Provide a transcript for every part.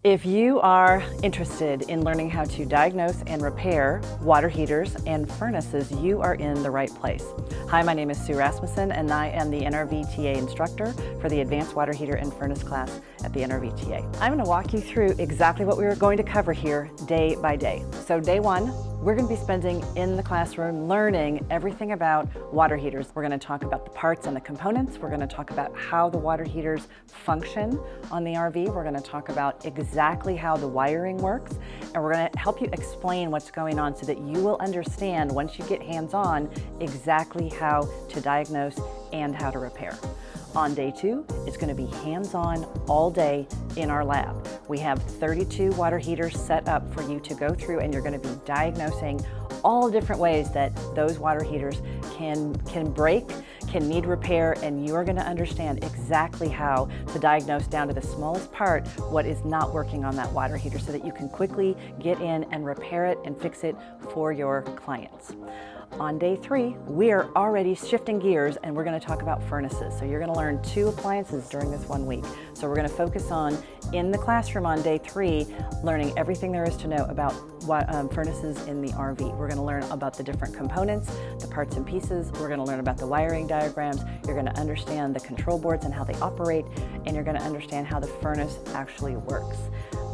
If you are interested in learning how to diagnose and repair water heaters and furnaces, you are in the right place. Hi, my name is Sue Rasmason and I am the NRVTA instructor for the Advanced Water Heater and Furnace class at the NRVTA. I'm going to walk you through exactly what we're going to cover here day by day. So day one, we're going to be spending in the classroom learning everything about water heaters. We're going to talk about the parts and the components. We're going to talk about how the water heaters function on the RV. We're going to talk about exactly how the wiring works, and we're going to help you explain what's going on so that you will understand, once you get hands-on, exactly how to diagnose and how to repair. On day two, it's going to be hands-on all day in our lab. We have 32 water heaters set up for you to go through, and you're going to be diagnosing all different ways that those water heaters can break, can need repair, and you're going to understand exactly how to diagnose down to the smallest part what is not working on that water heater so that you can quickly get in and repair it and fix it for your clients. On day three, we are already shifting gears and we're going to talk about furnaces. So you're going to learn 2 appliances during this 1 week. So we're going to focus on, in the classroom on day 3, learning everything there is to know about furnaces in the RV. We're going to learn about the different components, the parts and pieces. We're going to learn about the wiring diagrams. You're going to understand the control boards and how they operate, and you're going to understand how the furnace actually works.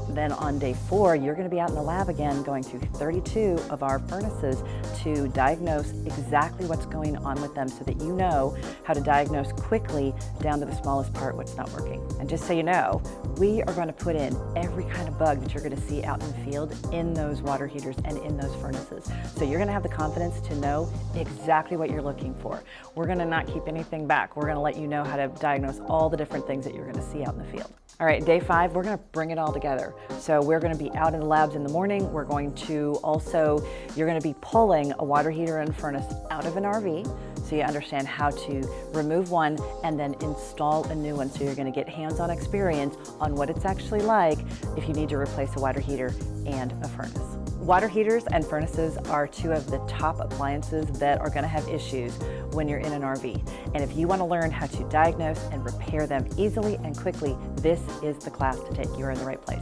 Then on day 4, you're going to be out in the lab again going through 32 of our furnaces to diagnose exactly what's going on with them so that you know how to diagnose quickly down to the smallest part what's not working. And just so you know, we are going to put in every kind of bug that you're going to see out in the field in those water heaters and in those furnaces. So you're going to have the confidence to know exactly what you're looking for. We're going to not keep anything back. We're going to let you know how to diagnose all the different things that you're going to see out in the field. All right, day 5, we're going to bring it all together. So we're going to be out in the labs in the morning. We're going to also, you're going to be pulling a water heater and furnace out of an RV so you understand how to remove one and then install a new one. So you're going to get hands-on experience on what it's actually like if you need to replace a water heater and a furnace. Water heaters and furnaces are 2 of the top appliances that are going to have issues when you're in an RV. And if you want to learn how to diagnose and repair them easily and quickly, this is the class to take. You're in the right place.